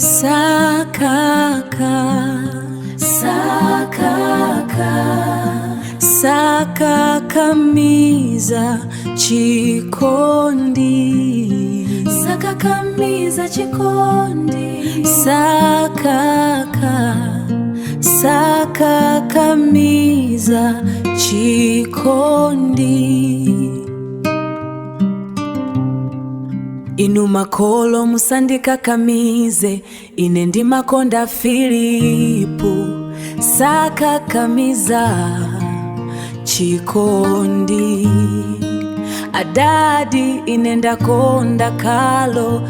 Sakaka, sakaka, sakakamiza chikondi, sakakamiza chikondi, sakaka, sakakamiza chikondi. Inu makolo musandikakamize, ine ndi makonda Filipu, sakakamiza chikondi. Adadi ine ndakonda Kalo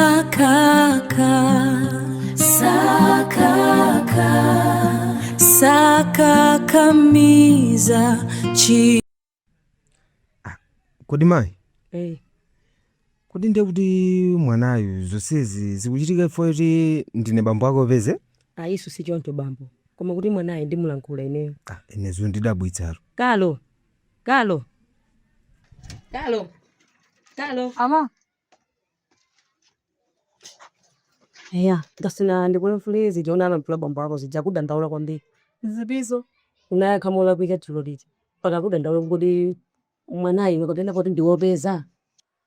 sakaka, sakaka, sakakamiza chi. Kodi mai? Kodi ndiye kuti mwanayu zonsezi zikuchitika chifukwa kuti ndine bambo ako peze? Isu si choncho bambo, koma kuti mwanayi ndimulankhula ineyo. Inezo ndidabwitsaro. Kalo. Ama. Eya, ndasina ndikulemfulezi jonana mpula bambo ako zijakudandaula kwambiri. Zibizo. Unayakhamula kuika dzulo liti. Pakakudandaula kuti mwanayi mwakutenda kuti ndiwopeza.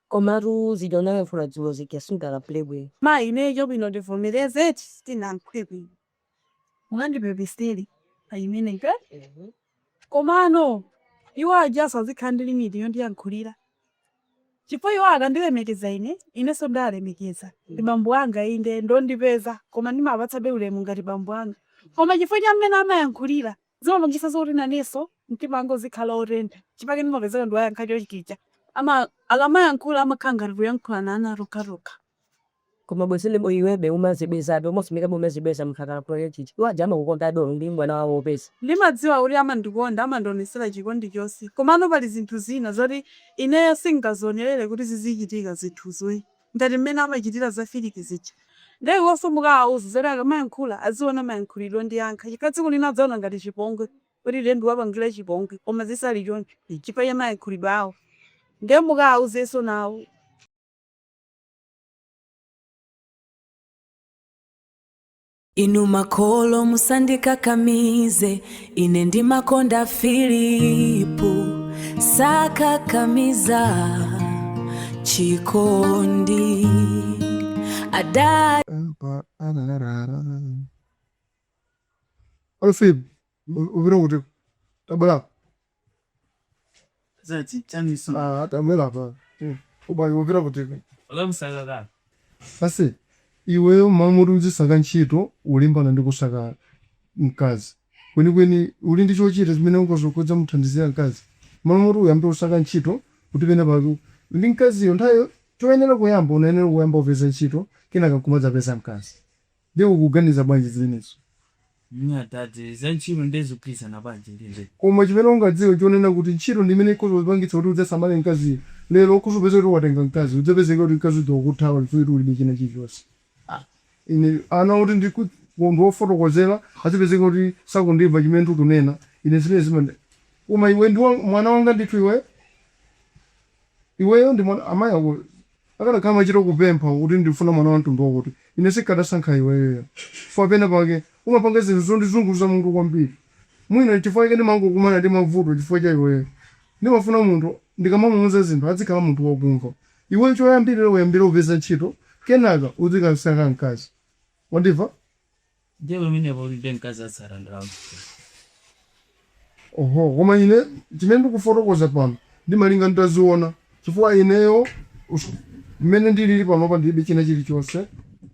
Komatu zijonana mfula dzulo zikiasungala plebwe. Ma ineyo bino ndivomereze tina nkwepi. Mwandipepeseri ayimene ke? Komano iwo ajasa zikhandili miti yondiyankhulira. Chifukwa iwo akandilemekeza ineso ndalemekeza. Ndi bambo anga inde ndondipeza koma ndimapatsa ulemu ngati bambo anga. Koma chifukwa cha mmene amayankhulira zimapangisa zoti naneso mtima wanga uzikhala otentha. Chipake ndimapezeka ndiwayankha chikicha. Akamayankhula amakhala ngati kuyankhula nana rokaroka. Koma bwesile iwebe umazibezabe umosumika umazibeza mkhakala kwa chichi. Iwo ajama kukonda do ndi mwana wawo opeza. Ndimadziwa kuti amandikonda amandionesera chikondi chonse. Komano pali zinthu zina zoti ineyo singazonelere kuti zizichitika zinthuzo. Ngati mmene amachitira za Felix zicha. Ndege wosomuka uzizera akamayankhula aziona mayankhuliro ndi yankha. Chikatsi kuti nadzaona ngati chipongwe kuti lendo wapangira chipongwe koma zisali choncho. Chifukwa cha mayankhuliro awo. Ndiye muka uzeso nawo. Inu makolo musandikakamize, ine ndi makonda Filipu, sakakamiza chikondi. Adadi Alfib, uvira kuti tabala. Zati chaniso. Tamela pa. Uvira kuti. Olamusaka. Basi iweyo mamuri uzisaka ntchito ulimbana ndi kusaka mkazi. Kweni uli ndi chochita zimene ungazokodza muthandizira mkazi. Mamuri uyambe usaka ntchito kuti pena pako ndi mkazi yo nthayo choyenera kuyamba unayenera kuyamba upeza ntchito kenaka kumadza pesa mkazi. Ndiye ukuganiza bwanji zimenezo. Nyatati zanchiro ndezukisa nabanje ndinde. Koma chimene ungadziwe chonena kuti ntchito ndimene kozopangitsa kuti udzasamale mkazi. Lero ukuzopeza kuti watenga mkazi udzapezeka kuti mkazi ukuthawa kuti uli china chilichonse. Ine ana kuti ndikundo ofotokozera azipezeka kuti sakundimva chimene tikunena ine zimene zimene koma iwe ndi mwana wanga ndithu iweyo ndi mwana amayi ako akana kama chiro kupempha kuti ndifuna mwana wa mtundu wakuti ine sikadasankha iweyo fo pena pake umapanga zinthu zondizunguza munthu kwambiri mwina chifukwa chake ndimangokumana ndi mavuto chifukwa cha iweyo ndimafuna munthu ndikamamuuza zinthu azikhala munthu wakumva iweyo choyambirira upeza ntchito kenaka uzikasankha mkazi. Wandiva? Ndiye mine bolide nkaza sarandra. Oho, koma ine chimene ndikufotokoza pano ndimalinga ndaziona chifukwa ineyo mmene ndilili pano pa ndilibe china chilichonse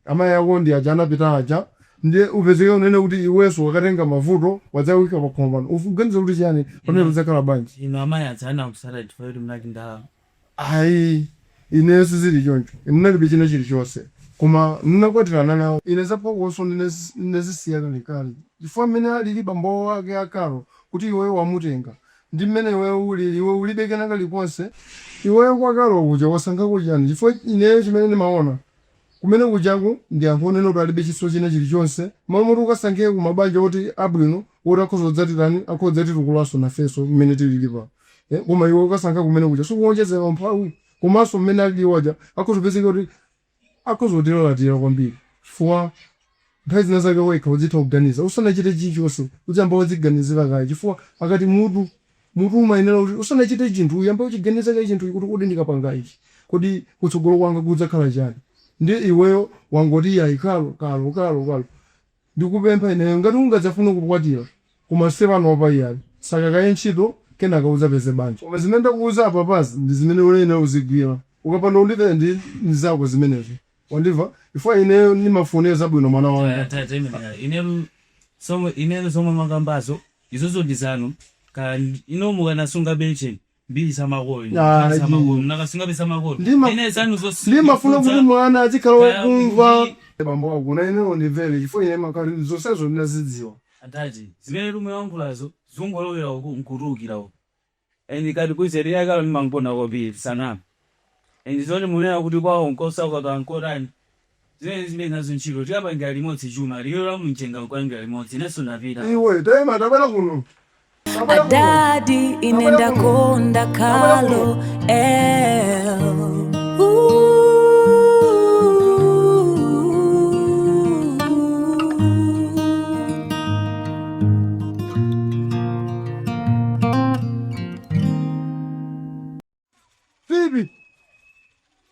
amayi ako ndi aja anapita aja ndiye upezeke unene kuti iweso wakatenga mavuto wadzawika pakhomano uganiza kuti chiyani panelo zakhala bwanji. Ino amayi adzana kusala chifukwa kuti mnaki ndala. Ayi ineyo sizili choncho ndinalibe china chilichonse koma nnakwatira nawo ine zaphokoso ndinezisiya kale chifukwa mmene alili bambo wake akalo kuti iweyo wamutenga ndi mmene iwe ulibe kenaka liponse iweyo kwakalo kuja wasankha kuchani chifukwa ineyo chimene ndimaona kumene kujaku ndi akonena kuti alibe chiso china chilichonse mamoti ukasankhire ku mabanja oti abwino oti akhozodzatitani akhozodzatitukulaso nafenso mmene tililipa koma iwe ukasankha kumene kuja sikuwonjezera mphawi komanso mmene aliliwaja akhozopezeka kuti akhozotilalatira kwambiri chifukwa nthawi zina zake wekha udzitha kuganiza usanachite chilichonse udziyamba wadziganizira kaye chifukwa akati mutu umayenera kuti usanachite chinthu uyamba uchiganiza kaye chinthu kuti kodi ndikapanga ichi kodi kutsogolo kwanga kudzakhala chani ndi iweyo wangoti yayi kalo ndikupempha ineyo ngati ungadzafuna kukwatira koma sepanopa iyali saka kaye ntchito kenaka udzapeze banja koma zimene ndakuuza apapazi ndi zimene ulena uzigwira ukapanda undipeza ndi zako zimenezo wandiva ifo ineyo nimafune zabwino mwana wanga ineyo somwe makambazo izozo ndizanu ka inomuka nasunga belchen mbili samakolo nakasunga besamakolo ine zanu ndimafuna kuti mwana azikhala wakumva bambo wako na ineyo ndimvere ifo ine makali zonsezo ndinazidziwa atati zimene lumwe wankulazo zungolowera nkutukirawo kati kuizeria kalo nimangipona kopili sanama zoni munena kuti kwawo nkosa kwakankorani zimene nazo ntchito tikapangira limodzi chuma liyo la mchenga nkupangira limodzi neso napita iwe tema tabana kuno adadi inenda konda kalo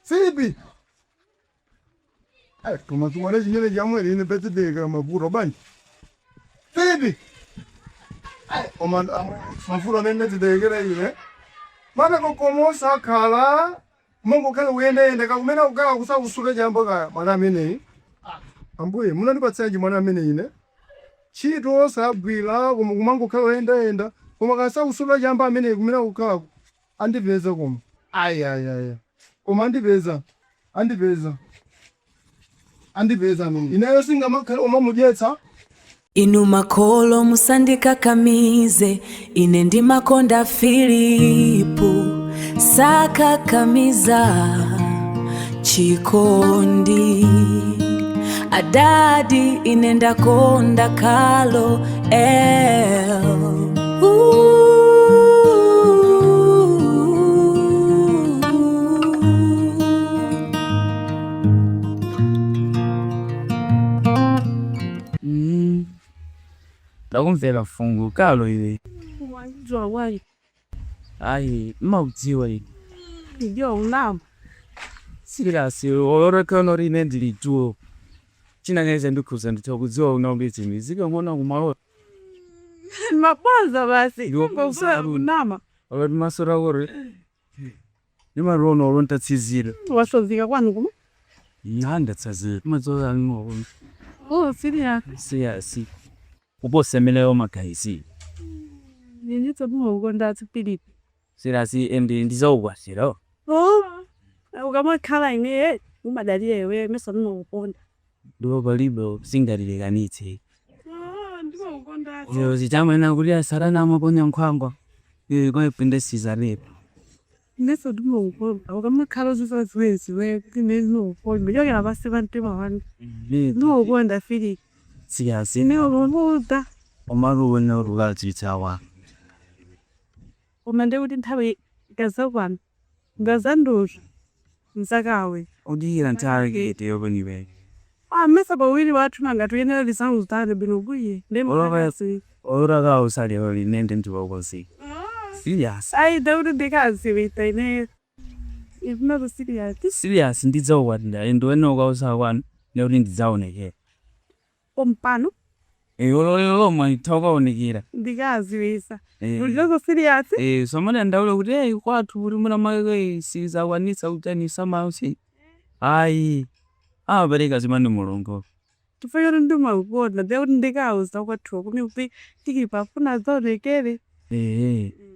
Phoebe kama tumane jingine jamwe ine pete de mapuro bani Phoebe oman mafuro nende de gere yule mana ko komosa kala mungu kale uende kakumena ukala kusa usule jambo ka mwana mene ambuye munani patsaji mwana mene ine chito sabwila kumangu kale enda koma kasa usule jambo amene kumena ukala andiveza koma ay koma andiveza mimi inayo singa makhala omamudyetsa inu makolo musandika kamize ine ndi makonda Filipu saka kamiza chikondi adadi ine ndakonda kalo ndakumvera fungu kalo ile Wanjua wai. ayi maudziwa ile Ndio unam. sirasi orokono rine ndilijuo chinangeze ndikuza nditokudziwa unaongezi mizika ngona kumalo Mapanza basi. Ndio Ngosa unama. ora masora ore nima rono ronta tsizira Wasozika kwanu kuma? yanda tsazira mazola ngo Oh, serious. siyasi ubosemeleyo magaisi Nyenitsa mugonda tsipiliti. sirasi endi ndizowasiro Oh. Ukamakhala ine umadali yewe mesa nokuponda. ndo balibo singalilekanitse Ndimo ugonda. yo zitamana kulia sarana maponya nkwangwa kwa ipinde sizalepo Neso ndimo ugonda. Ukamakhala zizwe kineno ugonda. Yoke abase bantima wani. No ugonda fili. siyasi Ne ugonda. omaruwe no rulatitawa Umande kuti nthawi ngazakwana. Ngazandusha. Msakawe. udira ntarget yoboniwe Mesa bawili watu nanga tuyenera lisangu zitane bino kuye. Olova- oraga usali oli nende ndiwokosi siyasi Ai daudu dekazi wita ine. Ifuna kusiriya. siyasi ndizowanda endoenoka usakwana neuli ndizaoneke Kompano. ololelo mwitokaonekera Ndikazi wisa. Ulizo serious? somane ndaule kuti kwathu kuti muna make sizakwanisa kutanisa mausi ayi amapereka zimene mulungu Tufayora nduma ugonda. Daudu ndikauza kwathu kuni kuti tikipafuna zaonekere.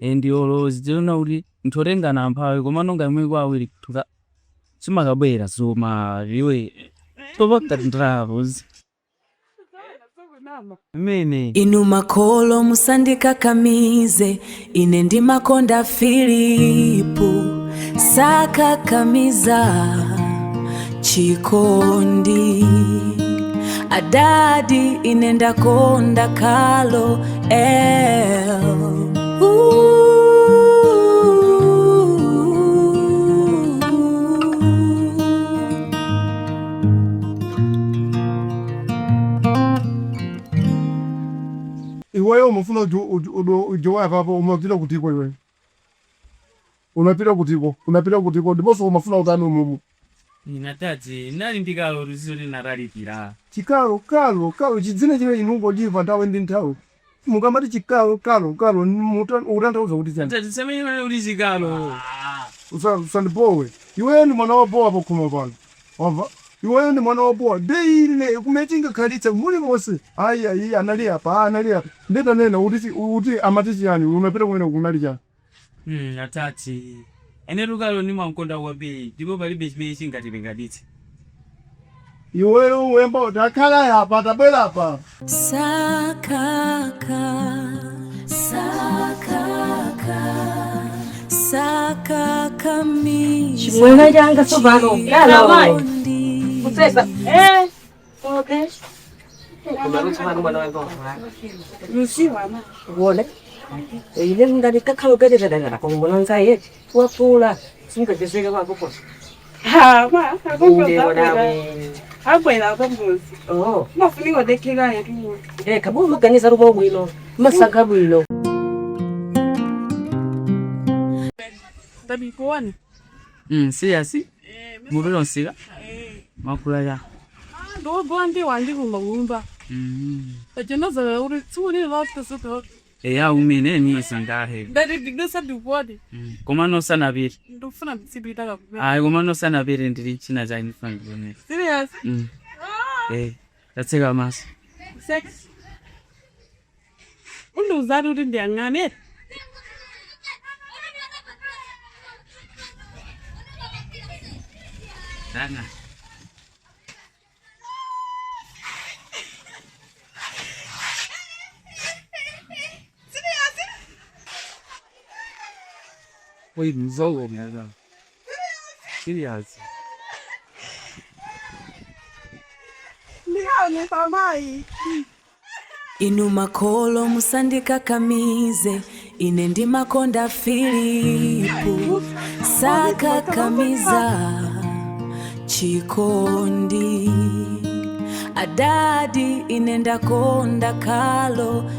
ndi olo ziona kuti ntolengana amphawi koma nonga imwe kwawiri tuka simakabwera zoma iwe topakatindravos mene inu makolo musandika kamize ine ndi makonda Filipu saka kamiza chikondi adadi inenda konda kalo Iwewe umefuna ujoa hapa umepita kutiko iwe. Unapita kutiko ndiposo umefuna utano mumu. Inatati nali ndikalo rizuri naralipira. Chikalo chidzine chile inungo jiva ndawe ndi nthawi. Mukamati chikalo urantauza kuti chani. Tati semene uli chikalo. Usandipowe. Iwewe ndi mwana wabowa apo khuma pano. Wamva? Iwewe ndi mwana wabowa. Deile kumechinga khalitsa muli mose. Ayi analia apa. Ndeta nena uti amati chani unapita kwenda kunali chani. Atati. Ene lukalo ni mwankonda wabe. Ndipo palibe chimene chingatipingaditse. Iwewe wemba utakhala yapa tabwera apa. Sakaka mize Chimwena janga sovano. Yala mai. Utesa. Okay. Kumaruti mwana mwana wangu. Lucy wana. Wole. Ile ngani kakalo gade dada ko mwana nsaye. Wapula. Singa jesega kwa popo. Agwela kwambuzi. Oh. Mafuni wadekega yetu. Kabu muganiza rubo bwino. Masaka bwino. Tabi kuone. Siyasi. Mubilo nsika. Makula ya. Ndo bwandi wandi kumba. Ajenoza uri tsuni lotte soto. Ya umene ni sangahe. Dadi digesa duwadi. Komano sana biri. Ndo funa bisibita ka. Komano sana biri ndiri china za infangi. Serious? Tatseka mas. Sex. Undu zadu ndi angane. Dana. Oi, mzogo mwana. Serious. Ni samai. inuma kolo musandika kamize ine ndi makonda Filipu saka kamiza chikondi adadi inenda konda kalo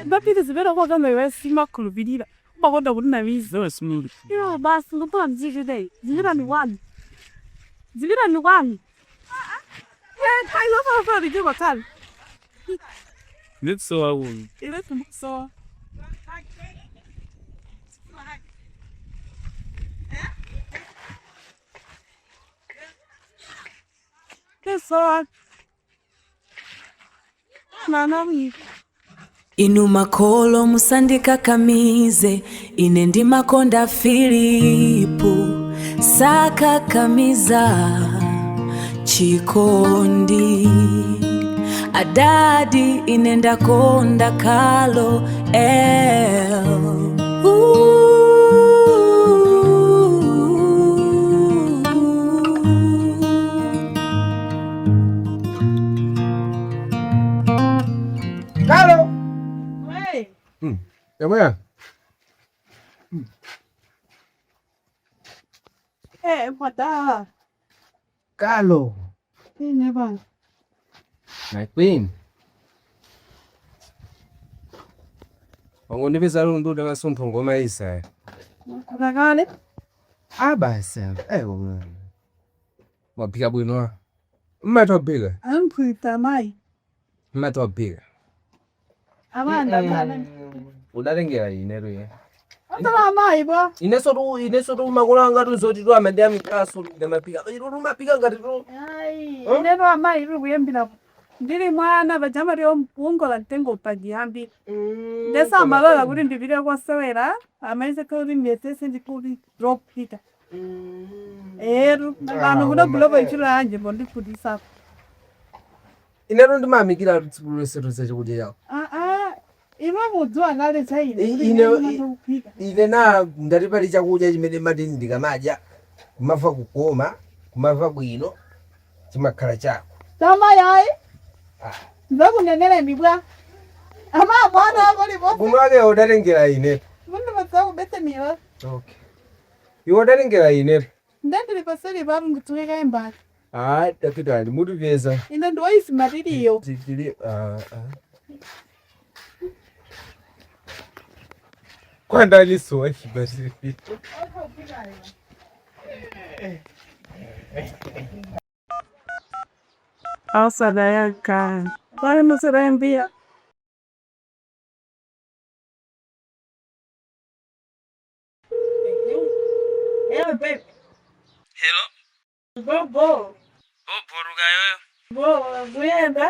Bapite zibera kwa kama wesi makulubirira. Bakonda kuti na mizi. So smooth. Yo basi ngopa mziki dai. Zibira ni wani. Kai zo fa ri jiba tal. Let's so I will. Ile tumso. Keso. Nanawi. inuma kolo musandika kamize ine ndi makonda Filipu saka kamiza chikondi adadi inenda konda kalo Kalo. Hey. Yabaya. Mata. Kalo. Ne ba. My queen. Wangu ndipeza lundu daga sumpho ngoma isa. Kagale. Abasa. Mwana. Mapika bwino. Mmatopika. Ampuita mai. Mmatopika. Abanda bana. Udarengera inero ye. Atala mai ba. Ineso makula ngati zoti tu amende amikaso ndamapika. Iro mapika ngati tu. Ai, inero mai iri kuyembira. ndili mwana pajama lyokuongola mtengo pajiyambi ndesa amalola kuti ndipite kosewera amaise kuti ndiyesese ndikuti dropita pano kudagulopa ichilo yanje pondifutisapo Inetu ndimamikira tsiku lonse tonse chakudya yawo. Ino mudziwa nale chaine Ine na ndati pali chakudya chimene mati ndikamadya kumava kukoma kumava bwino chimakhala chako. tama yayi ndakunenera ndibwa ama mwana akolipo Kumwake udatengera ine. mundu matsaku bete miwa Okay. Iwo udatengera ine. ndendili paseli paru ngituweka embali Dakitali mutu vyeza. ine ndiwoisi matiriyo Titili Kwanda liso basi. Alsa yaka wale musirembia Hello? Bobo Boruka yoyo. kuyenda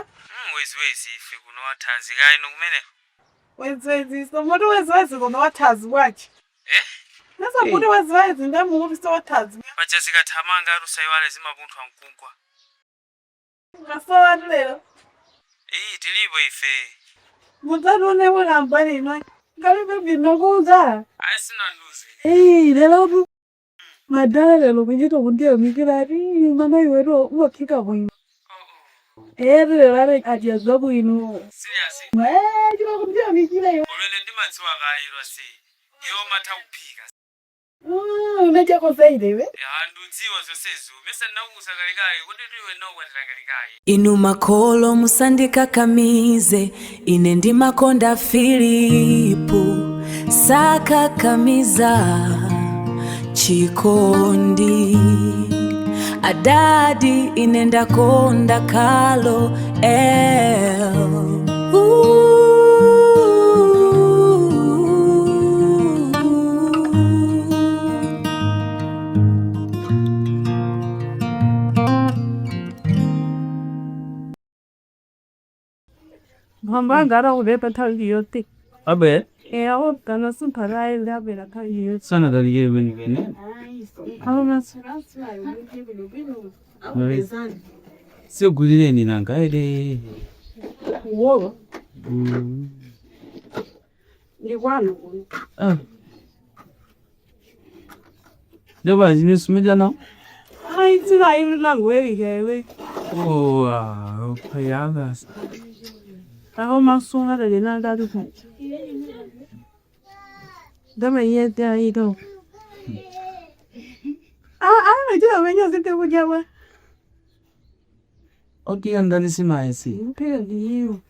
Wezi ife kuno wathanzi kayi nokumene. wezwezi somuti wezwezi kona wathazi wachi nasa muti wezwezi ndamukuti sowathazi Pacha zikathamanga arusayiwale zimapunthwa mkungwa. kasowati lero Tilipo ife. mudzatune mulambani ino ngalibe binokuza Ayisina nduzi. lero madala lero kuchita kundiyo mikirati mama iweto uwaphika bwino lero lare ajazwa bwino Serious. chita kundiyo mikira iwe Olwele ndimadziwa kayiro si. Iwo matha kuphika. unachakosaideiwe Ndudziwa zonsezo. Mesa ndinakukuza kalekale kuti ndiwe nokwatira kalekale. inu makolo musandikakamize ine ndimakonda Filipu sakakamiza chikondi adadi ine ndakonda kalo Hambangara ulepa tali yote. Abe. Awo kana sumpara ile bela tali yote. Sana daliye bene. Awo masu. Sio gulile ni nanga ele. Wo. Ni wano. Ndoba zinisumija na. Ai tsira ile langwe yewe. Payaga. Awo masu ngara de na dadu ka. Dama yete ai do. Najua wenyewe zite kujawa. Ndani simaesi. Mpira ndiyo.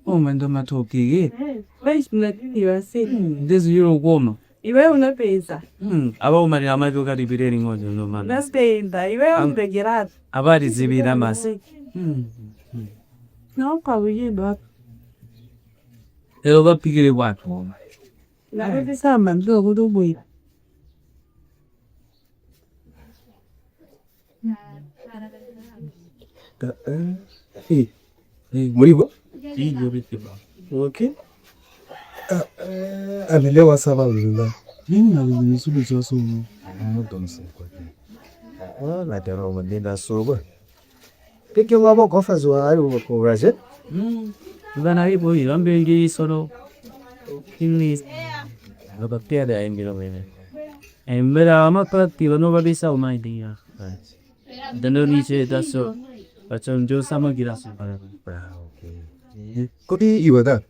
Mwendo matokige. Wewe unadili wasi. Ndezi yuro goma. Iwe unapeza. Aba umari amaduka kalibireri ngojo no man. Naspenda. Iwe unbegerata. Abari zibira masi. Não, kawiyeba. Elo bapigire watu. Na sama ndo kudubuya. Muribo? Iyo bitiba. Okay. Amelewa sawa lula. Nini alizulu zoso. Na tero mandinda soba. Peke wabo kofa zwa ayo ko raje. Bana ibo ilambe ngi solo. Kini. Baktea da engiro bene. Embera amapati no babisa una idea. Dano niche daso. Pachon jo samagira so. Okay. Kodi iwada.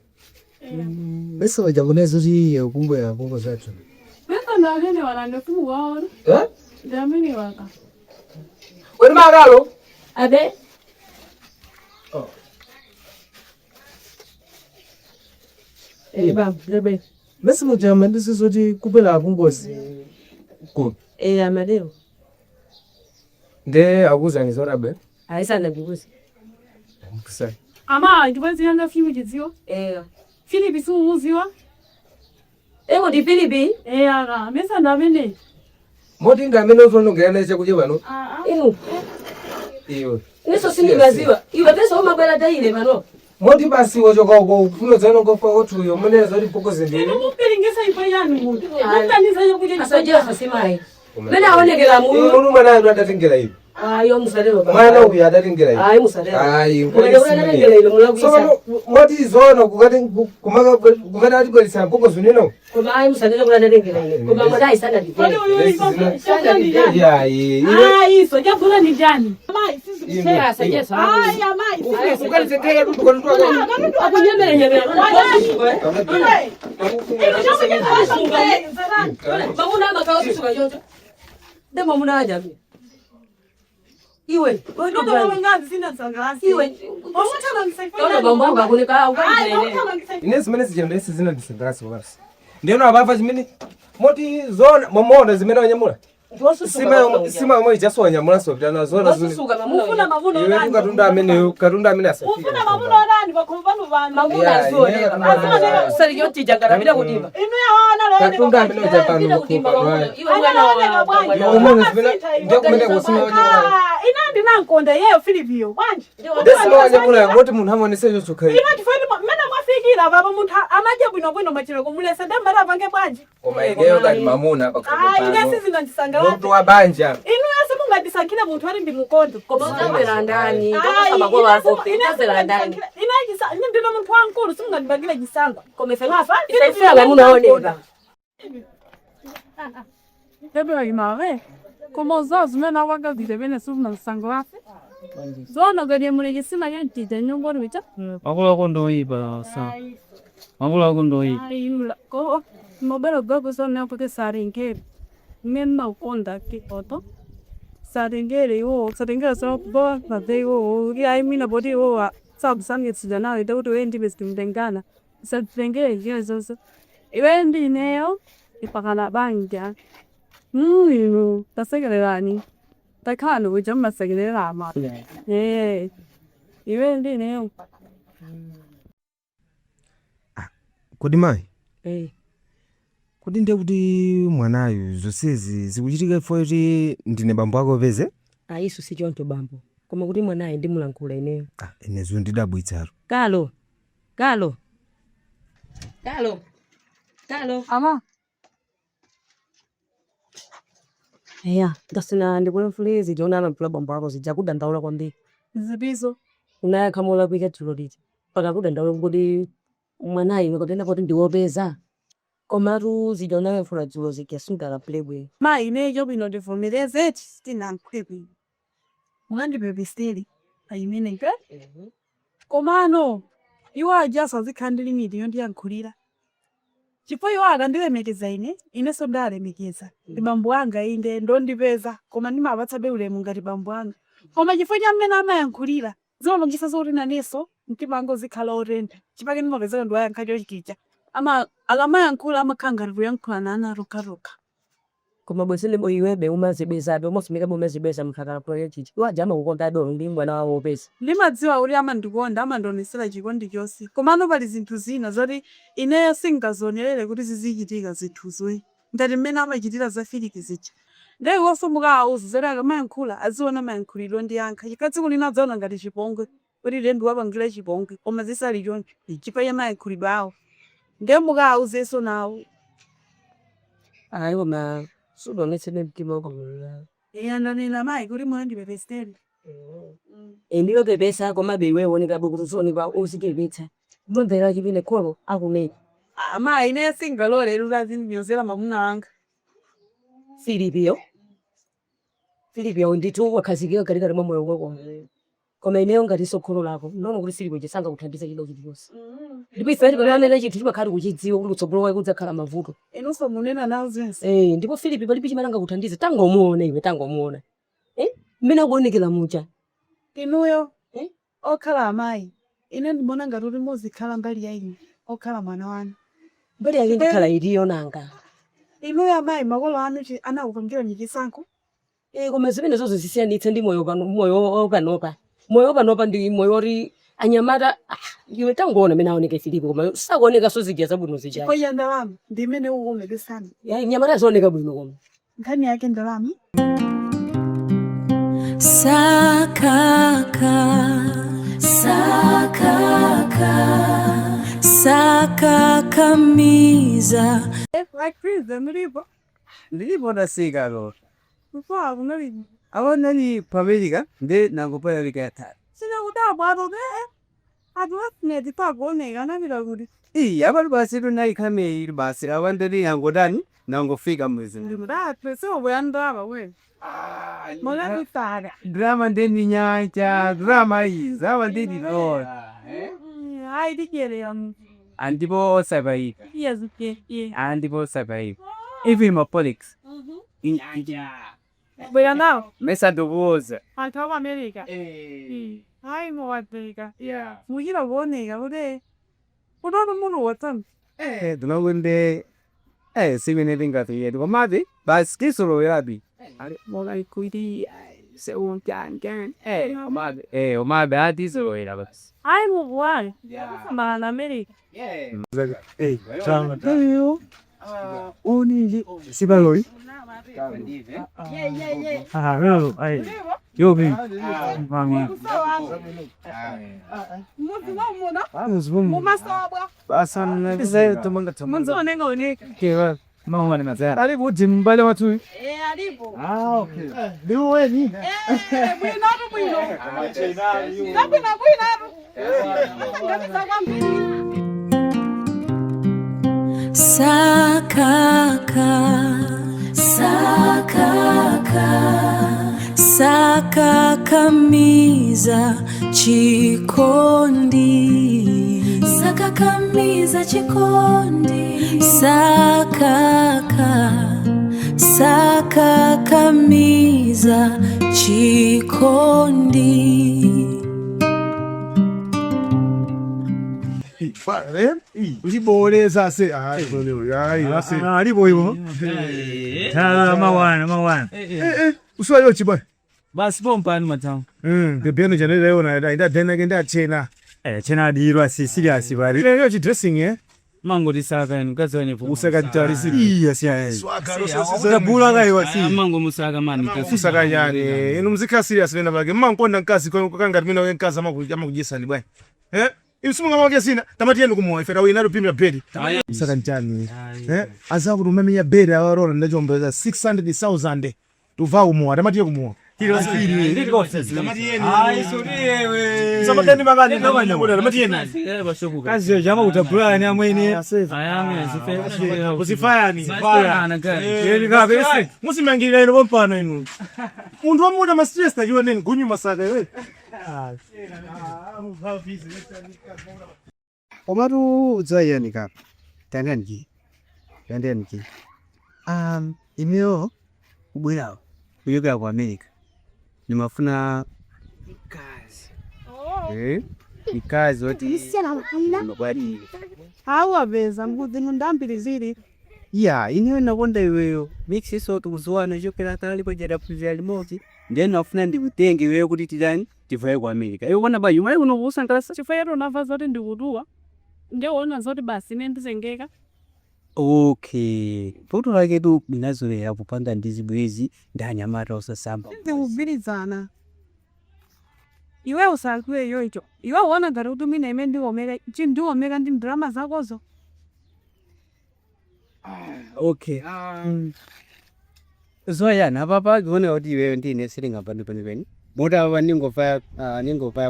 Besa wajagoneza zi kumbo ya kumbo zetu. Pesa na gani wanandofu wao? Jamani waka. Wewe magalo? Ade. Ba, lebe. Besa mo jamani ndisi soji kubela kumbo si. Ko. Amadeo. De aguza ni zora be. Aisa na biguzi. Kusa. Ama ndiwezi yanga fimu jizio. Filipi su uziwa. Ego di Filipi? Aga, mesa na bene. Moti ngamene zo no gane che kuje bano. Inu. Iyo. Niso sindimaziwa. Iwe pesa umabwera daile pano. Moti basi wochoka uko kuno zano ngofa otu yo munene zoti pokoze ndiri. Mupiringisa ipo yanu munthu. Asajja sasimai. Mena aonekera muyo. Umuntu mwana adatengera ibi. Ayo musalero baba. Mwana uyu adatengera ibi. Ayi musalero. Ayi. Adatengera ile mulagwisa. Moti zono kukati kumana ati kwelisa pokoze nino. Koma ayi musalero kulatengera ile. Koma mwadai sana dipende. Ya ye. Iso jabula ni jani. Mai sisi Sera sajesa. mai. Ukali sekaya tu kwa ntua. Akunyemere nyemere. Mamuna makao suka yote. Demo muna ajabu. Iwe, Ndio mama ngazi sina sangasi. iwe. Omutana msaifa. Ndio mambo yako kunika ukanje. Inezi mene zijenda isi zina disengasi basi. Ndiona abafa zimene moti zona momona zimene wanyamula. Sima mo ijaso wanyamula so bitana zona zuni. Suka mamuna. Ufuna mavuno Iwe nani? katunda amene asafika. Ufuna mavuno nani bakumvanu bana. Mamuna zone. Sari yote jangara bila kudimba. Inu ya wana leo. Katunda amene ujapano Bila kudimba kupa. mamuna. Iwe mwana wa. Momona zimene ndio kumene kusima wanyamula. Inandi nankonde yeyo Filipio banje. Desima wanyamula moti munhu amonese yochoka. Inati fweni mena mwafikira baba munthu amaje bwino machiro kumulesa ndamara vange banje. Koma igeyo kali mamuna Ah, ingasi zinandisangala. Muntu wabanja. Inu yase mungadisakira munthu ali ndi mukondo. Koma utapera ndani. Koma kwa wako. Utapera ndani. Inajisa ndino munthu wankulu simungandibagira gisangwa. Koma ife mamuna oneka. Bebe imare. Como zos mena waga dide bene suvna sangwa. Zona gari mure sima yanti de nyongoro bicha. Makula kondo iba sa. Makula kondo iba. Ayula ko mobile gogo so ne ko saringe. Menna ukonda ki oto. Saringere yo saringere so bo na de yo ya mina body yo sab sange tsana de to endi bestim dengana. Saringere yo so. Iwendi neo ipakana banja. Tasegerani. Takano ujama segerera ma. Iwendi neo. Kodi mai? Kodi nde kuti mwanayu zonsezi zikuchitika ifo kuti ndine bambo ako peze? Isu si chonto bambo. Koma kuti mwanayi ndimulankhula ineyo. Inezo ndidabwitsaro. Kalo. Ama. Eya, ndasina ndikulemfulezi jona amampula bambo ako zija kudandaula kwambiri. Zibizo. Unaya kamola kuika tulo liti. Paka kudandaula kuti mwanayi ngotenda kuti ndiwopeza. Komaru zijona mfuna tulo zikia sungala playboy. Ma ine job ino deformireze stina nkwepi. Mwandi baby steli. Ayimene nke? Komano. Iwa jasa zikhandili midi yondi yankulira. Chifo iwa akandilemekeza ine so ndalemekeza. Bambo wanga inde ndondipeza koma ndimabatsa beule mungati bambo wanga. Koma chifo chamene amayankulira. Zomangisa zoti naneso mtimango zikhala orenda. Chipake ndimapezeka ndo yankhacho chikicha. Ama alamayankhula amakhangaliro yankhula nana roka. Koma bwesele iwebe umazibezabe umosumika bomazibeza mkhakala project ichi. Wajama kukonda do ndi mwana wawo pesa. Limadziwa uli amandikonda amandonesera chikondi chonse. Komano pali zinthu zina zoti ine singazonelere kuti zizichitika zinthuzo. Ndati mmene amachitira za Felix zicha. Ndeye wosomuka auzu zera amayankhula aziona mayankhuliro ndi yankha. Chikatsi kulina dzaona ngati chipongwe. Kuti lendu wapangira chipongwe koma zisali choncho. Chipa ya mayankhuliro awo. Ndeye muka auzeso nawo. Ayi koma sudo netsene mtima ukamulula. Ndanena mai kuti mwandi pepe steli. Ndiyo pepesa koma bewe woneka bukuzoni kwa usikebetsa. Mbomvera chipine kholo akumene. Ama ine singalole lulazi nyozela mamuna anga. Filipio nditu wakhazikika katika moyo wako. Koma ineyo ngati sokholo lako nono kuti Filipo chisanga kuthandiza chido chilichonse. Ndipo ife tikanena chinthu chimakhala kuchidziwa kuti utsogolo wake kudzakhala mavuto. Inonso munena nawo zense. Ndipo Filipo palibe chimalanga kuthandiza tangomuona iwe tangomuona. Mmene akuonekera mucha. Inuyo okhala amayi. Ine ndimona ngati kuti muzikhala mbali ya ine okhala mwana wanu. Mbali yake ndikhala iliyo nanga. Inuyo amayi makolo anu anakupangira chisankho. Koma zimene zozo zisiyanitse ndi moyo opanopa. Moyo opanopa ndi moyo ori anyamata iwe tangoona mena aoneka Filipo koma sakuoneka so zija zabwino zija. Kwa ndalama ndimene ukomebe sana. Nyamata zooneka bwino koma. Nkhani yake ndalama. sakakamiza. Like Chris, mlipo. Nilipo nasika lo. Kwa kunali. Awona ni pamilika nde nangopa ya tatu. Sina kuda bado ne. Adwa ne dipa gone gana bilaguri. Abantu basiru nayi kame basi abandani yangodani nangofika mwezi. Ndimda pesa obuyanda bawe. Mola bitara. Drama ndeni nyanja, drama hii, drama ndeni no. Ai dikere yam. Andibo sabai. Yes, okay. Andibo sabai. Even my politics. Nyanja. Buyanda. Mesa dogoza. Atawa America. Ai mo America. Yeah. Mugira bone ga ode. Udono muno watan. Dunawende. Sibine dinga to yedo madi. Bas kisoro yabi. Ali mola ikuidi. Se un kan. Omade. Omade adi so era bas. Ai mo bwan. Ma na America. Chama. Oni sibaloi. Hello. Yo bi. Mami. Basan zai tumanga tumanga. Munzo ne ngone. Kewa. Mama ni mazara. Ali bo jimbale watu. Alipo. Okay. Ndio wewe ni. Bwinaru bwino. Napenda bwinaru. Ngabisa kwambiri. Sakakamiza chikondi, sakakamiza chikondi, sakakamiza chikondi. Uliboleza se alibo hivyo. Mawana. Uswayo chiba. Basi pompa ni matamu. Bebeno jana leo na ida dena genda chena. Chena dirwa si serious bari. Leo chi dressing Mango disaka ni kazi wani usaka tarisi. Yes. Bula ga iwasi. Mango musaka mani kazi. Usaka yani. Ino muzika serious lena bage. Mango na kazi kwa kanga mimi na kazi ama kujisa ni bwana. Isumunga mwake sina tamati yenu kumuwa ifera wina rupimi ya bedi usaka ntani azabu rumemi ya bedi awarora ndajombeza 600,000 tuva umuwa tamati yenu kumuwa tamati yenu samakani magani tamati yenu kazi yo jama utapura ni amweni kusifaya ni musimangirira ino mpano inu mundu wamuda ma stress na juwa nini gunyu masaka we Omatu zaya ni kap. Tanganki. Imeo ubwela. Kuyoga kwa America. Nimafuna kazi. Ni kazi wote. Mbari. Hawa beza mgudinu ndambili zili. Yeah, inyo nakonda iweyo. Mixi so tuzwana jokera talipo jada puzali mozi. Then nafuna ndibutenge iweyo kuti tijani tivaye kwa America. Eyo wana ba yumai unovusa nkalasa. Chifayero nafa zote ndikutua. Ndio ona zote basi nendizengeka. Okay. Foto lake tu binazo ya kupanda ndizi bwezi ndanya mara usasamba. Ndikubirizana. Iwe usakwe yo icho. Iwe wona garudu mine emendi omega. Ndi omega ndi drama zakozo. Okay. Zoya na papa gone odi we ndine siringa bandu peni. Moda waningofaya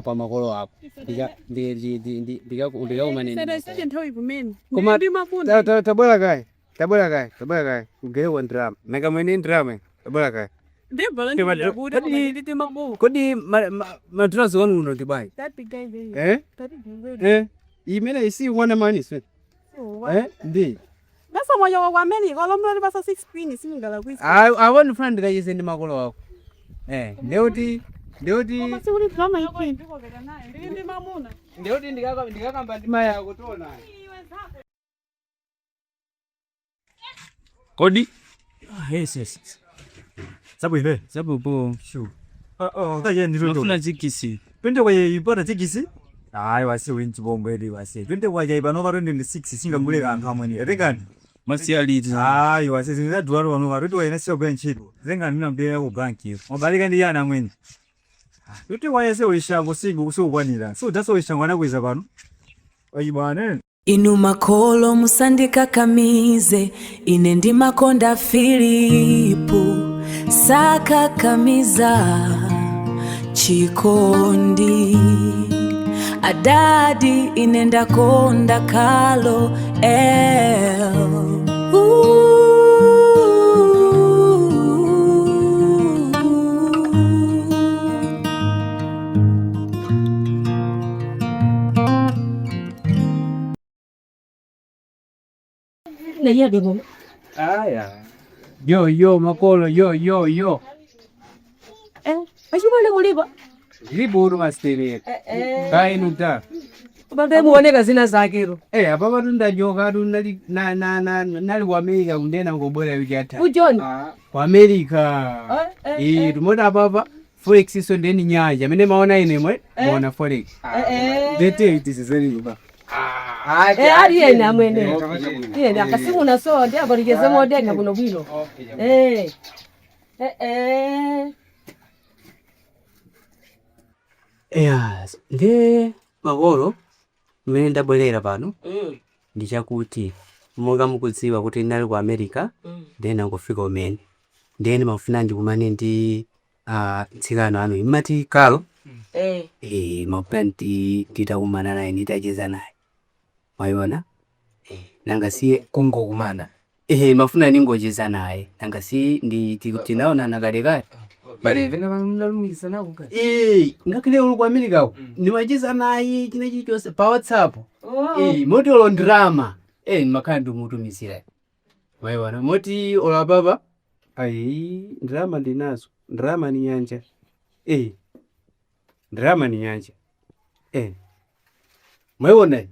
kwa makolo hapo. Ndiga umane. Sasa sije ntoi kumeni. Kuma Ndi mafunda. Tabora kai. Ugeye one drama. Mega mweni drama. Tabora kai. Ndi balani bude ndi mabu. Kodi madrazo wanu uno Dubai. Tati guy. Imena isi wana mani sweat. Ndi. Basa moyo wa ameni kolomlo basa 6 queen singala kwisi. I want friend that is ndi makolo wako. Ndeoti Masi uli drama yoko ndiko veka naye. Ndi mamuna. Ndeoti ndikakamba ndima yako tona. Kodi? Yes. Sabu po. sure taje ndiro Nafuna jikisi. pende kwa ibara tikisi ayi wasi winti bombeli wasi pende kwa jaiba no 6 singa mule anthu amweni erekani Masi aliti. ayi wasi zinza duwaro wanu waruti wa inasio benchido zenga nina mbele ku banki obalika ndi yana amweni Kuti wayese ulishango singo usukwanira. So that's ulishango anakweza pano. Oyibane. Inu makolo musandikakamize, ine ndi makonda Filipu sakakamiza chikondi. Adadi ine ndakonda Kalo Aya. Yo makolo yo. Achimwene kulipa. Liburu mastere. Kai nuta. Bande muoneka zina zakero. Apa matunda nyoka nali nali ku America kundena ngobwera wiki ata. Ujoni. Ku America. Tumona papa forex so ndeni nyanja. Mene maona ine mwe. Maona forex. Dete itisizeni ba. Ari yena amwene. Yena akasimu na so ndi abaligeze modenga kuno bwino. Yes, nde makolo mmene ndabwerera pano ndichakuti monga mukudziwa kuti ndinali ku America ndena ngofika umene ndene mafuna ndikumane ndi tsikano anu imati Kalo mapenti titakumana naye nditacheza naye mwaiona nanga siye kungokumana mafuna ningocheza naye nanga si tinaona nakalekale bali vena vanalumikisa nako kati ngakile uli ku America nimacheza naye chinechi chose pa WhatsApp moti olo drama nimakhala ndimutumizira mwaiona moti ola baba drama ndinazo drama ni nyanja drama ni nyanja mwaiona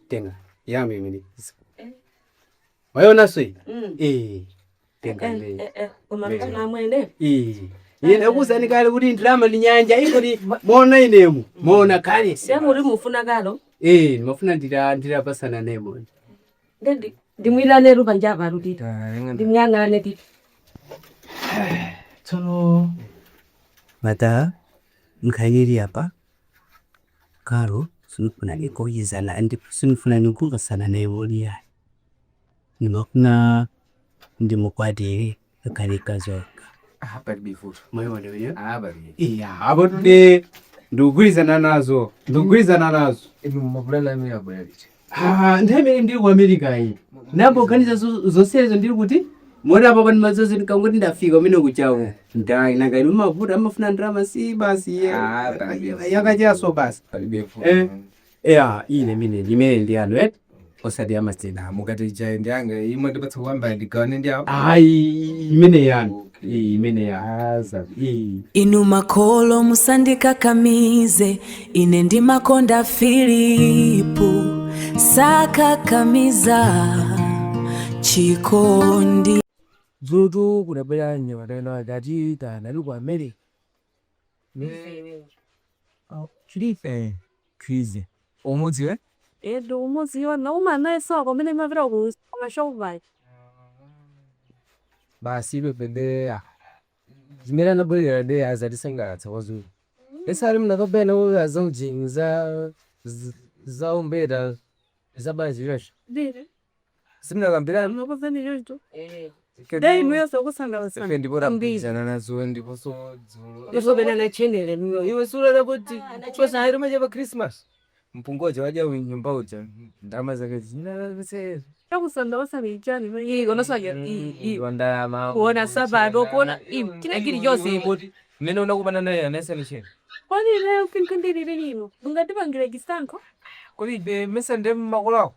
tenga yami mimi mwaiona soi tenga Umakana mwene. Yena kusani kale kuti drama ni nyanja iko ni mona inemu mona kale Sema uri mufuna Kalo. mafuna ndira pasana nemo Ndimwilane rupa njava rutita. Ndimyangane tita. Tsono mata nkhayiri apa Kalo sunufuna nikoyizana andi sunufuna nikukasana nemo liya nimafuna ndimukwatire akali kazoka bali bifutu mwaiona wewe bali abo tude ndugwirizana nazo inu mapulana amene abweralichi ndamene ndiri ku America iyi napo kanisa zonsezo ndiri kuti mona apa pani mazozi ndikangoti ndafika umene kuchawo nanga inu mavuta amafuna ndrama si basi yakachaso basi bali bifutu ine mine ndimene ndi anu osati amasena mukati jaye ndianga imwe ndipatsa kuwamba ndigawane ndi apo imene yanu imene ya Inu makolo musandikakamize, ine ndi makonda Filipu sakakamiza chikondi. Zutu kunabwera nyamata adati tanali ku America chilife kwize umudziwe Edo umuziwa na umana esa komene mavira ku mashovu basi bepende zimera na bwera de azatisangalatsa wazulu esali mnakapena uyaza ujinza za umbeta zabazi yosha Dile simnakambira nokuzani yoto Dai muyaso kusanga sefe ndipora mbizana nazo ndiposo dzulu Yosobena na chenele niyo. iwe sura lakuti chosa hairo maja pa Christmas mpungoje waja unyumba uja ndama zake zina se Yakusanda wasani ichani Iyo nosaya. wanda ma Kuona sabado kuona kina kili yose ibodi. mene unakubana naye anese niche Kwani leo kinkindiri lino Bungatipangira gisanko kuli be mesa ndem makulako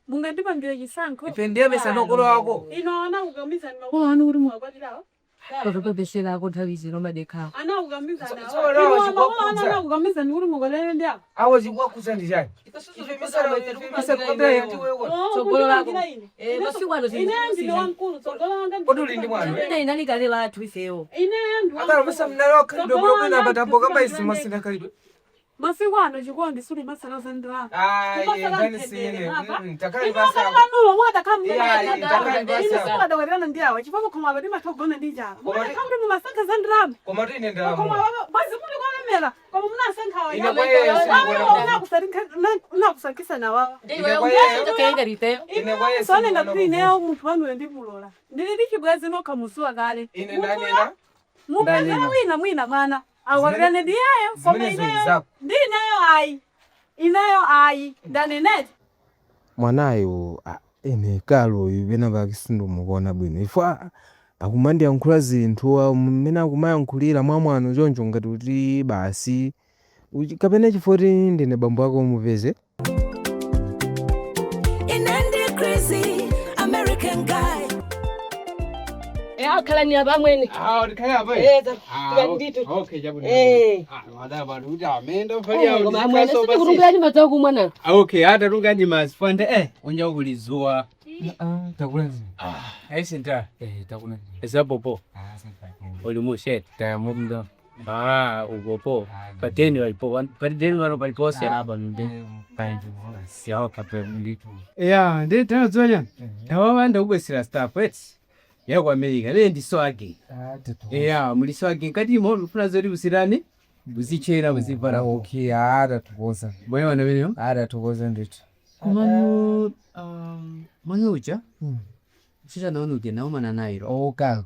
Bungatipangira gisanko ipendia mesa nokolo wako Ino ugamiza ni makolo anu uri mwakwatirawo Toto beshela kuthawizi no madeka. Ana ugamiza na Ino ana ugamiza ni uri mwakwatirawo ndia awo jibwa kusandi jani ife mesa kote yati wewe Sogolo lako. Masikwano Ine ndi wankulu sogolo wanga koduli ndi mwana Ina inaligalira athu ifeyo. Ine ndi akala mesa mnaloka ndo bwana batambo kama isi masina kalibe Masiku ano chikondi suli masala za ndalama. Ngani sine. Takali Basa basa. kanu mwada kamwe. Yeah, itakali basa. Ina sala da wadana ndiawa. Chifamo koma badi matogona ndija. Kamwe mu masaka za ndalama. Koma tine ndalama. Koma basi muli kwa mera. Koma mna sanka wa. Ine kwa yeye singona. Na kusakisa na wa. Ndiwe ungeza tokenga rite. Ine kwa yeye Sone na kuri ne omuntu wanu ndi bulola. Ndiri chibwezi no kamusua gale. Ine ndani na. Mupeza mwina mana. Awarene ndiyayo. Koma inayo. Ndinayo ai. Inayo ai. Ndani net. Mwanayo ene kalo ibena bakisindu mubona bwino ifwa akumandi yankhula zinthu mmene akumayankhulira mwa mwano choncho ngati kuti basi kapena chifoti ndine bambo ako mupeze. Inandi crazy American guy. Akhala ni abamweni. Ndikhala apa. Ndito. Okay jabuni. Madaba kuti amenda Ngoma amweni sikurunga ni matoko mwana. Okay, hata runganyi masifande unja ukulizua. Takulenzi. Aisinta. Takulenzi. Esapopo. Olimushet. Tayamundo. Ugopo. Pateni walipo. Pateni walipo hapa nde. Siao kape mlitu. Yeah, ndi tena zonya. Tawanda ubesira staff wets. Yako America ndi swagi. Yeah, muri swagi kati mo rufuna zori busirani. Buzichera buzivara. Okay, tukoza. Boye wana bino? Tukoza nditu. Manu manuja. Sisa naona uti naoma na nairo. Oka.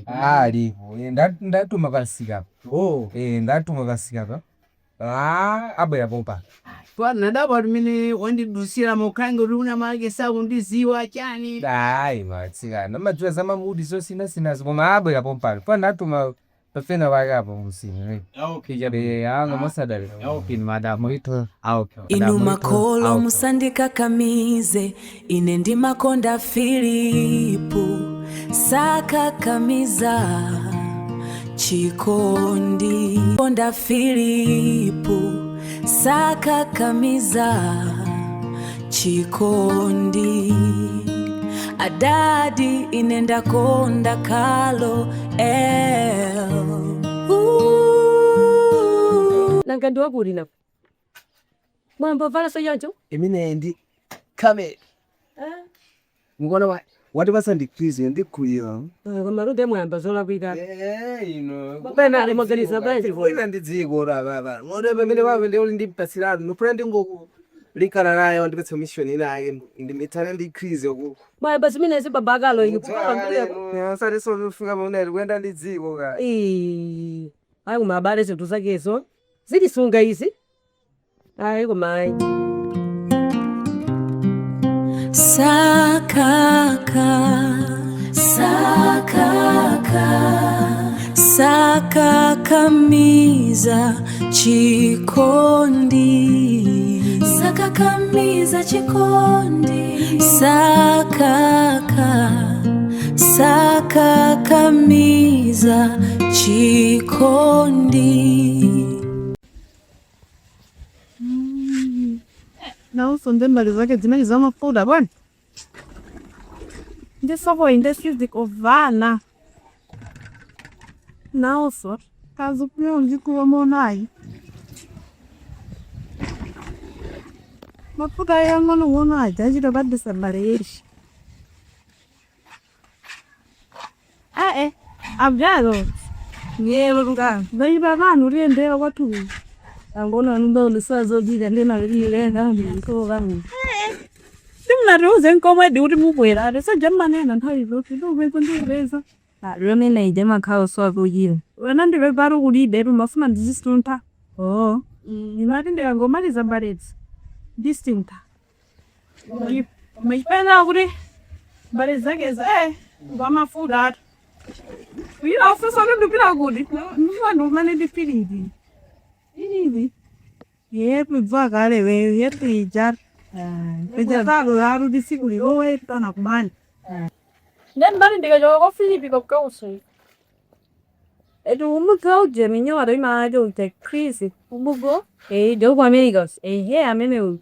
Alipo. Ndatuma kasika. Ndatuma kasika. Abaya pompa. Kwa nadaba mini wandi dusira mokango runa mage sabu ndiziwa chani. Matsika. Namajua zama mudi so sina koma abaya pompa. Kwa ndatuma pafena waga hapo musini. Okay, jabe yanga masadari. Okay, madam ito. Inu makolo musandika kamize inendi makonda Filipu saka kamiza chikondi konda Filipu saka kamiza chikondi adadi inenda konda kalo Nangandi waguri na. Mwamba vala so yanjo? Emine ndi kame. Ngona wati basandi please ndi kuya. Marude mwamba zola kwita. Bana ali moganiza banje. Ina ndidziko ra baba. Ngode pamene wawe ndi uli ndi pasirano. No friend ngoku likana nayo ndi petsa mission inaye ndi mitana ndi increase yoku. Mwamba simine se babagalo iki. Sare so fika mune kwenda ndidziko ka. Ayi kumabale zethu zakezo. Zidisunga izi. Ayi kumai. Saka kamiza chikondi saka kamiza chikondi saka kamiza chikondi. Não, são de maluco que dizem uma foda, bom. De só vou ainda se dizer ovana. Não, só caso pior de comonai. Mas por aí eu não vou na já de levar dessa barreira. Abjado. Niye lugar. Daí baba no rende watu. Angona ndo lisazo dile lena lile na ko gamu. Dimna rozen koma di uri mubwera resa jamane na ntai zo tido be kundi resa. Rome na ijema kao so abujira. Wana ndibe baru uri be mafuna distinta. Imari ndi ngoma li zambarets. Distinta. Mipena uri bare zageza vama fuda. Ila ofisa ndo bila gudi. Mwana mane di filidi. Ini yepi vagale we yepi jar pejata garu disiguri owe tana kumani Nen bari ndiga jogo Filipi ko kauso. Edu umukau jeminyo ado ima do te crazy. Umugo do kwa amigos. He amene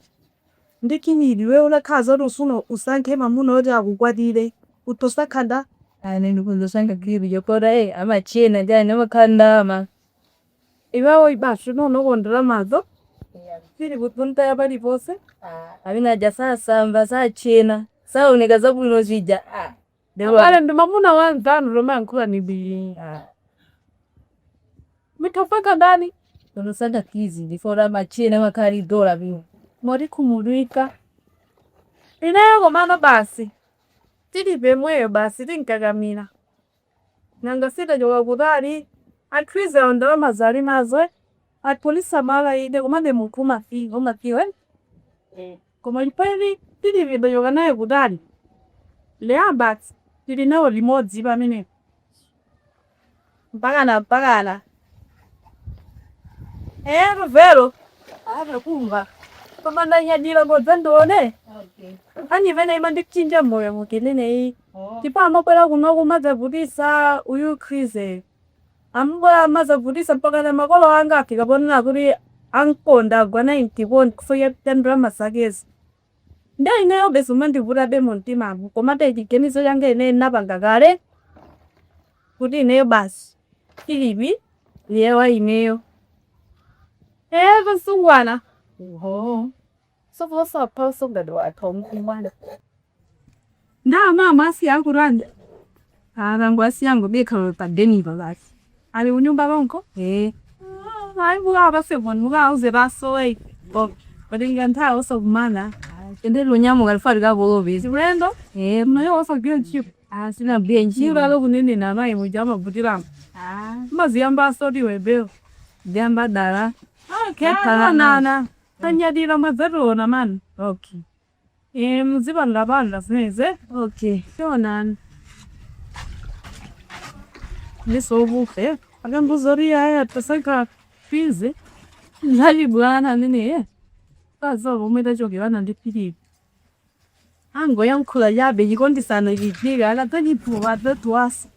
ndikini liwe ula kaza rusuno usanke mamuno oja kugwadire utosakanda ane ndikuzosanga kribi ama chena jana makanda ama. Iwawo ibashu no kondra mazo Philip tunta ya bali pose. Amina ja samba saa chena. Saa uneka zabwino zija. Wale ndo mamuna wanzanu roma nkula ni bi. Mitofaka ndani. Ndono sanda kizi before machena makari dola biyo. Mori kumulika. Inayo gomano basi. Tidi bemweyo basi tinkagamina. Nanga sita joga kudari. Atwize ondoa mazari mazwe. At polisa mala ide kumande mukuma fi ngoma kiwe. Koma lipeli tidi vido yoga naye kudari. Lea bats tidi nawo limodzi pamene. Mpagana. Vero. Ave kumva. Koma ndanyadira ngodzandone. Okay. Ani vena imandichinja moyo mukelene hii. Tipa amapela kunoku mazavudisa uyu krize. Ambola mazavudisa mpaka na makolo anga akikabona kuri ankonda gwana intibon kufoya tendra masagezi. Nda inayo besumandi vura be montima komata ikikemizo yange ene nabangagare. Kuti ineyo basi. Filibi liyewa ineyo. Vasungwana. So what's up person that I come kumwana. Nda mama si yangu randa. Arangwasi yangu beka padeni balasi. Ali unyumba bonko? Ai buga base muga uze baso ei. Badinga nta oso mana. Ende lunyamu galfari ga bolo bezi. Rendo? Mnayo oso gyo. Sina benchi balo kunini na mai mujama butiram. Maziyamba so diwebe. Jamba dara. Okay, nana. Tanyadira mazaro na man. Okay. Mziba ngabanda sneze. Okay. Yonan. Niso bufe. Agambo zori aya tasaka fize. Nali bwana nini Kazo umeda jogi wana ndipiri. Ango yankula yabe yikondi sana yipiga ala tani puwa tuas.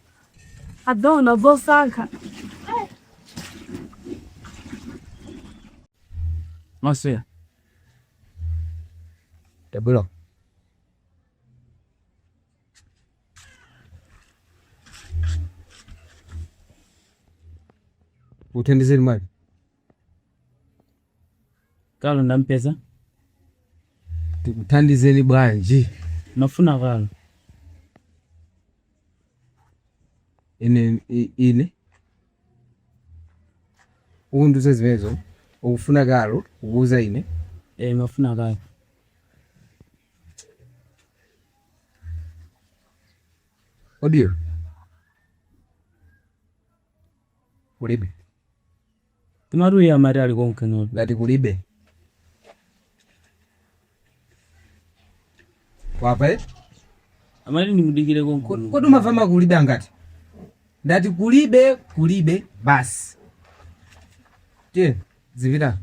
Adona bosaka. Masya. Tabula. Utendezeni mali. Kalo ndampeza. Utandizeni bwanji. Nafuna kalo. Ine. Unduze zimezo. Ufuna kalo. Uguza ine. Mafuna kalo. Odio. Kulibe. Tumaru ya mari alikonkenyo. Lati kulibe. Wapa Amari ni mudigire konko. Kodu mafama kulibe angati. Ndati kulibe basi. Je, zivida.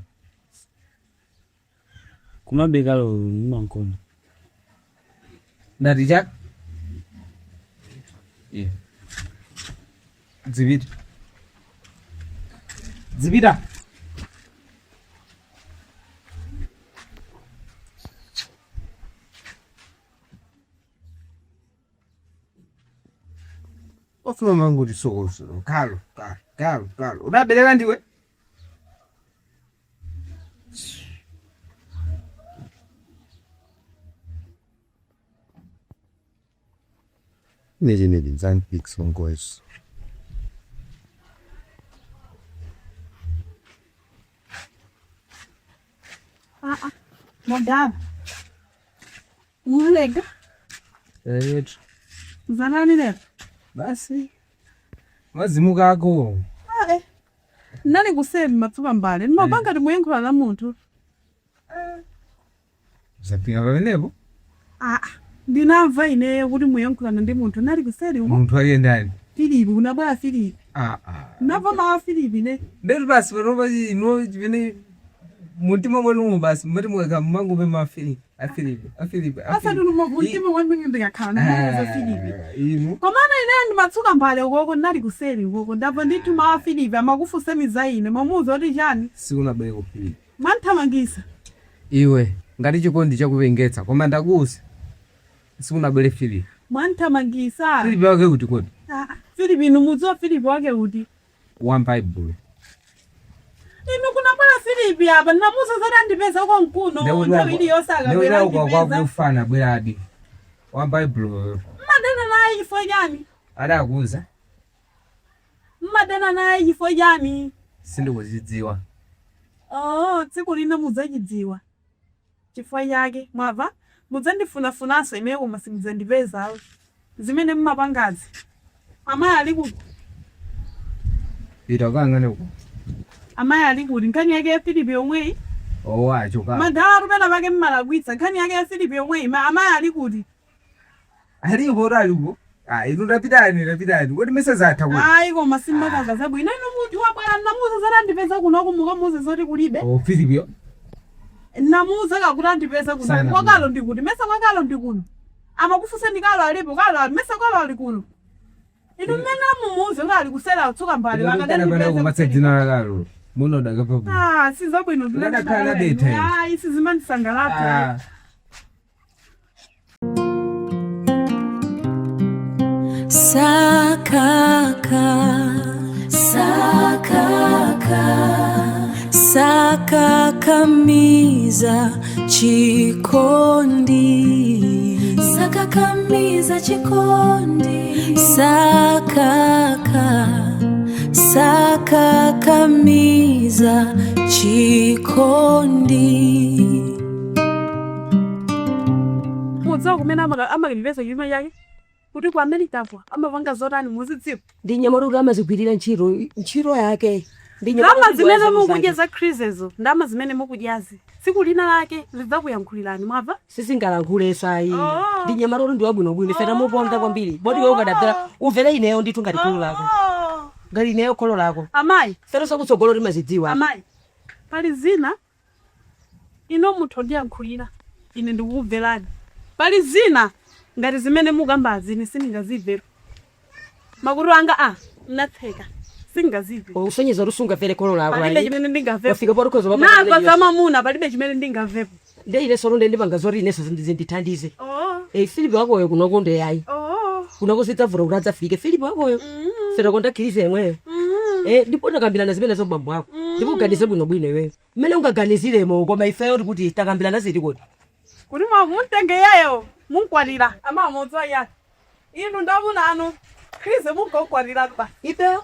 Kumabe kalo mankono. Ndati jak. Zivida. Ofuma mangu di soko. Kalo. Unabelela ndiwe? Neji nzani songo eso. Madam. Ulega. Yetu. Zanani le. Basi. Mazimu kako. Nani kusema matsuba mbale. Mabanga ndi muyenkula na muntu. Zapinga babenebo? Ndinamva ine kuti muyenkula ndi muntu nali kuseli umo. Muntu ali ndani? Filipi unabwa Filipi. Nava ma Filipi ne. Ndelu basi banoba ino vine mutima mwenu basi mwete mweka mangu be ma Filipi. Filipi. Asa ndo mutima wangu ndingakhala na Filipi. Komana ine ndi matsuka mbale ukoko nali kuseli ukoko ndava nditu ma Filipi amakufusa mizaine mamuzo ndi chani. Sikuna bele ko Filipi. Manthamangisa. Iwe ngati chikondi chakupengetsa koma ndakusa. Sikuna bele Filipi. Manthamangisa. Filipi wake kuti kodi? Filipi numuzo Filipi wake kuti. One Bible. Ino kuna pala Philip apa namusa zadandipeza kwa mkuno nthawi yosaka Ndio kwa kufana bwerabi. Wa Bible. Madana naye chifo chani? Adakuza. Madana naye chifo chani? Sindikuzidziwa. Tsiku lina mudzachidziwa. Chifo chake mwava mudzandifunafunanso imene koma simudzandipeza zimene mmapangazi. Amayi ali kuti Ita kangane uko. amayi ali kuti nkhani yake ya Philip yomweyi Achoka. madala kupena pake mmalakwitsa nkhani yake ya Philip yomweyi amayi ali kuti Alipo ralipo. Inu rapidani. Kodi message atha ayi koma simbakanga zabwino ino muti wabwera namuza zadandipeza kuno kumuka muze zoti kulibe Philip yo. namuza kakuti andipeza kuno kwakalo ndikuti mesa kwakalo ndikuno amakufusa ndikalo alipo kalo mesa kwalo ali kuno inu mmene mumuze ngali kusela utsuka mbali Kumatsa dzina lalo. Muno ndakapo. sizabwino Ndakhala date. sizimandisangalatsa sakakamiza chikondi sakakamiza chikondi mudzawo kumene amakilipeza chuma chake kuti ku America kwa amapanga zotani muzidziwa Ndi nyamara kuti amazigwirira ntchito yake. ndama zimene mukudya za krizezo ndama zimene mukudyazi tsiku lina lake lidzakuyankhulirani mwabva sisingalankhule sayi. Ndi nyamara kuti ndi wabwinobwino fena muponda kwambiri. Bodi wewe ukadabdera umvere ineyo ndithu ngati kholo lako. Ngati ineyo kholo lako. amayi Fena sakutsogolo limazidziwa. amayi pali zina ino munthu ndiyankhulira ine ndikukubverani pali zina ngati zimene mukambazi ine sindingazimvera makutu anga natseka singazimvera Usonyeza rusunga fere kholo lako. palibe chimene ndingamvepo Wafika poti khozo napa zamamuna palibe chimene ndingamvepo Ndi ile solo ndipanga zoti ineso zindithandize. Philip wakoyo kunokonde yayi. Kunoko sitavura kuti adzafike Philip wakoyo. Fera konda khilize yemweyo. Ndipo ndakambirana zimene zo bambo wako. Ndipo uganize bwinobwino iweyo. Mmene ungaganiziremo koma ifeyo kuti takambirana ziti kuti. kuti muntenge yayo munkwatira amamodzwa yake inu ndabuna anu krize munkokwatira ba Ipeyo?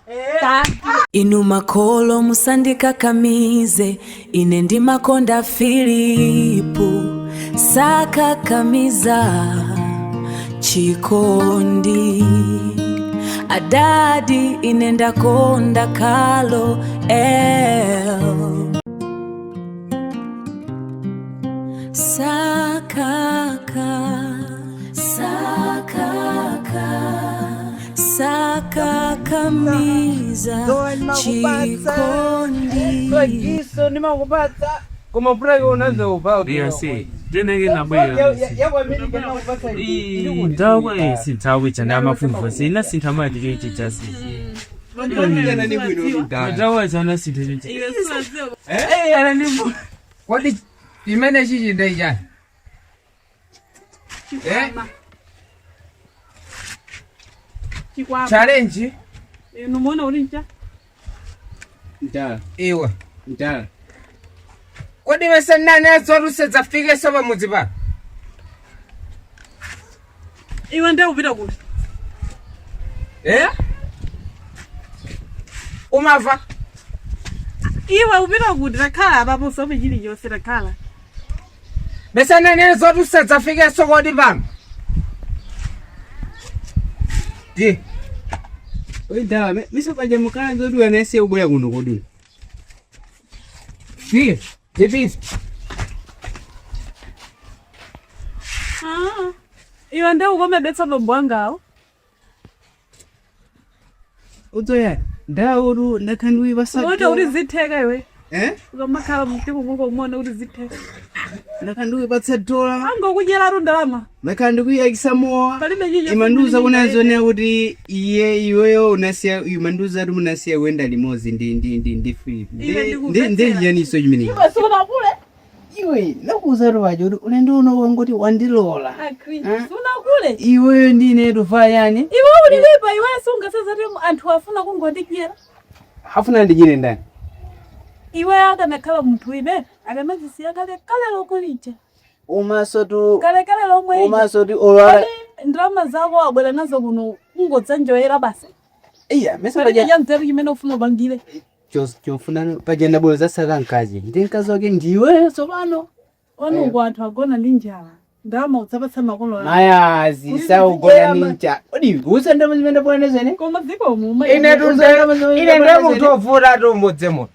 inu makolo musandikakamize ine ndi makonda Filipu sakakamiza chikondi adadi ine ndakonda kalo sakakamiza chikondi Iso nimakupatsa. Koma pura unazo upa. Ndiyasi. Ndinenge nabwera. Ndawe sinthawi chana amafufu sina sintama ndicho chasi. Ndawe chana sinthe. Ana nimbo. Kodi imene chichi ndaichani? chikwama Challenge? inu muona uli ncha Ndala. Iwe. Ndala. Kodi wese nane zorusedza fike soba mudzipa? iwe nde upita kuti Umava? iwe upita kuti takhala apapo sobe chili chonse takhala Bese nane zorusedza fike sokodi pano. Di. Ndala, miso paje mukana zodu anese ubula kuno kodi. Di. Di. iwe nde ukomedetsa lombo angawo Uzoya, ndauru nakhanwi basatu. Ngoda uri zitheka iwe Ukamakhala mtiko mungo umona uri zitheka nakhanwi batsadola. angokudyera rundalama Nakhandi kuyakisa mowa. palibe chicho Imanduza kunazo ne kuti iweyo unasiya imanduza ari munasiya wenda limozi ndi Philip. Ndi yaniso chimene. sona kule Iwe nakuza rwaje kuti ulendo uno wangoti wandilola. sona kule Iweyo ndine rufa yani. iwe ulipa iwe sunga sasa anthu afuna kungondidyera Hafuna ndijine ndani. iwe akanakhala munthu ine akanazisiya kale lokulicha umasotu kale lomwe umasotu olwala ndalama zako abwera nazo kuno kungodzanjoyera basi iya mesa paja paja mtero chimene ufuna upangire chofuna paja ndabwera zasaka mkazi ndi mkazi wake ndiwe tsopano wanungu anthu agona ndi njala ndalama udzapatsa makolo maya zisaugona ninja odi kusa ndama zimene ponezene koma dziko muma ine ine mutovuta tumodzemo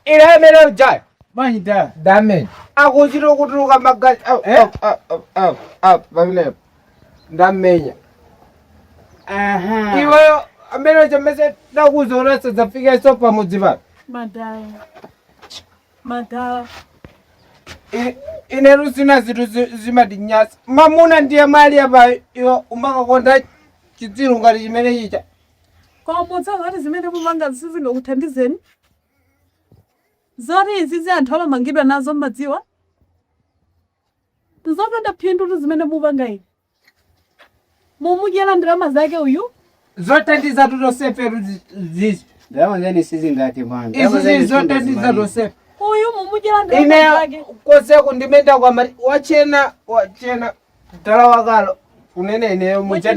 ine amene ujaya manyita damage akuchita kutuluka magazi pamenepo ndamenya aha iweyo amene chamese ndakuzoona sadzafika sopa mudzipano madala ine rusina zinthu zimatinyasa mamuna ndiye mali apa iwe umakakonda chitsiru ngati chimene chicha koma utsangati zimene mumanga sizingakuthandizeni zoti izizi anthu amamangidwa nazo mmadziwa tizopanda phindu zimene mupanga ine mumudyera ndalama zake uyu zothandiza tutoseferu zizi ndalama zene sizingati mwana izizi zothandiza tosefe uyu mumudyera ndalama ine zake koseko ndimenda kwamati wachena mtala wakalo kunene ineyo mucha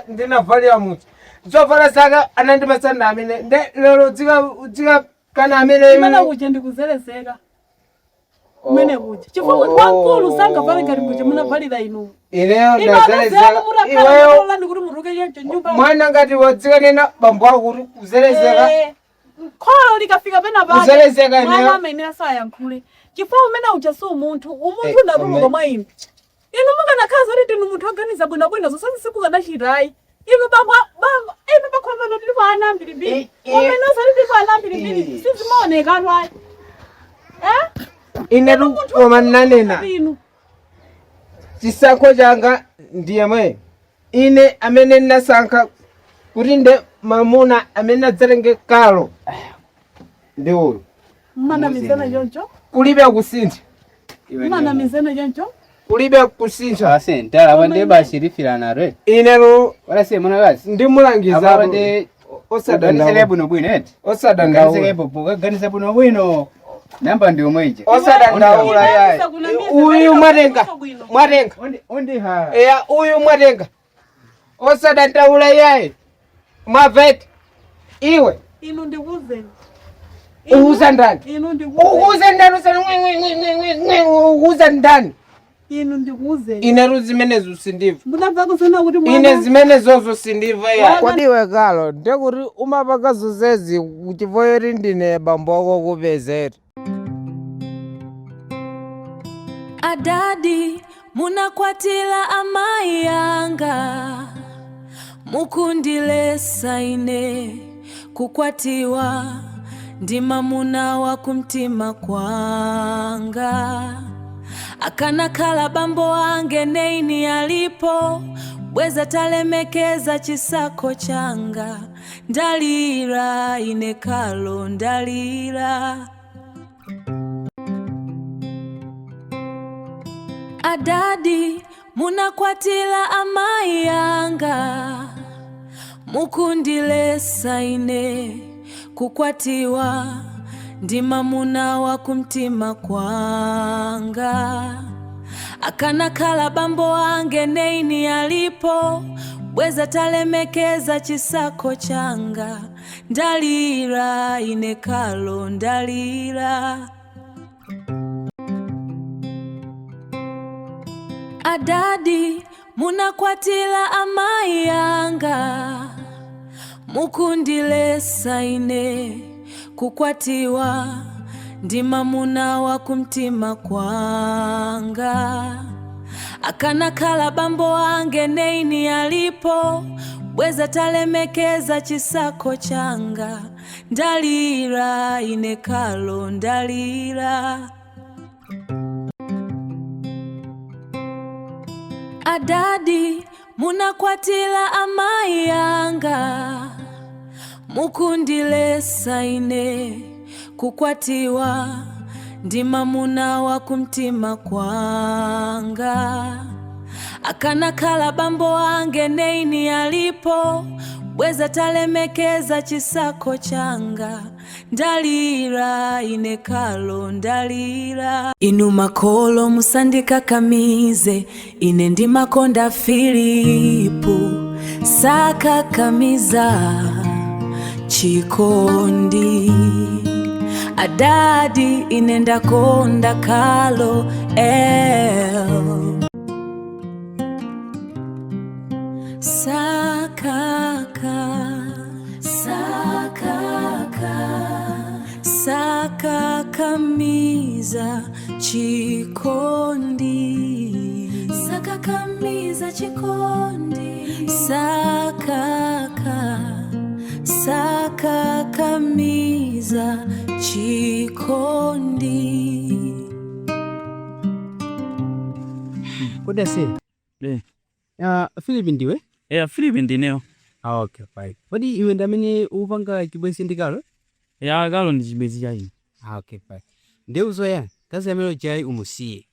ndinavalira mucha zovala saka anandipasana amene nde lero dzika kana amene imene kuja ndikuzelezeka umene kuja chifukwa wankulu sangavale ngati muja munavalira inu ineyo ndazelezeka iweyo ndikuti muruke yenje nyumba mwana ngati wodzika nena bambo ako kuti kuzelezeka kholo likafika pena kuzelezeka ineyo mama amene asayankhule chifukwa umene uja si umunthu umunthu ndatuluka mwa inu inu mukanakhaza kuti ndinu munthu oganiza bwinobwino zonsezi simukanachitayi inu bambo inu pakhomano tili pa ana ambirimbiri umene osati tili pa ana ambirimbiri sizimaoneka atwayi ine tukoma nanena chisankho changa ndiye mwe ine amene nasankha kuti nde mamuna amene adzatenge kalo ndi uyu mmanamizana choncho kulibe kusintha mmanamizana choncho kulibe kusintha ase ndala bande bashirifirana re ine wala se mwana basi ndimulangiza bande osadandaula buno bwino eti osadandaula ganisa buno bwino namba ndi omweje osadandaula yaye uyu mwatenga ondi ha eya uyu mwatenga osadandaula yaye mwavete iwe inu ndikuzeni uhuza ndani inu ndikuzeni uhuza ndani uhuza ndani inu ndikuzeni ine zimene usindiva munabva kusona kuti ine zimene zozo sindiva ya kwadiwe kalo ndekuti umapaka zozezi kuchivoyeri ndine bambo wako kupezera adadi munakwatila amayi yanga mukundilesa ine kukwatiwa ndi mamuna wa kumtima kwanga akanakhala bambo wange neini alipo bweza talemekeza chisako changa ndalira ine kalo ndalira adadi munakwatila amayi yanga mukundilesa ine kukwatiwa ndi mamuna wa kumtima kwanga akanakhala bambo wange neini alipo bweza talemekeza chisako changa ndalira ine kalo ndalira adadi munakwatila amayi yanga mukundilesa ine kukwatiwa ndi mamuna wa kumtima kwanga akanakhala bambo wange neini alipo bweza talemekeza chisako changa ndalira ine kalo ndalira adadi munakwatila amayi yanga mukundilesa ine kukwatiwa ndi mamuna wa kumtima kwanga akanakhala bambo wange neini alipo bweza talemekeza chisako changa, ndalira inekalo ndalira. Inu makolo musandikakamize, ine ndi makonda Filipu, sakakamiza chikondi. Adadi ine ndakonda kalo sakakamiza chikondi, sakakamiza chikondi, sakakamiza chikondi. Kodase. Philip ndiwe? Philip ndineo. Okay, fine. Kodi iwe ndamene upanga chibwenzi ndikalo? Kalo ndi chibwenzi chayi. Okay, fine. Ndeuzoya, kazi amelo chayi umusiye.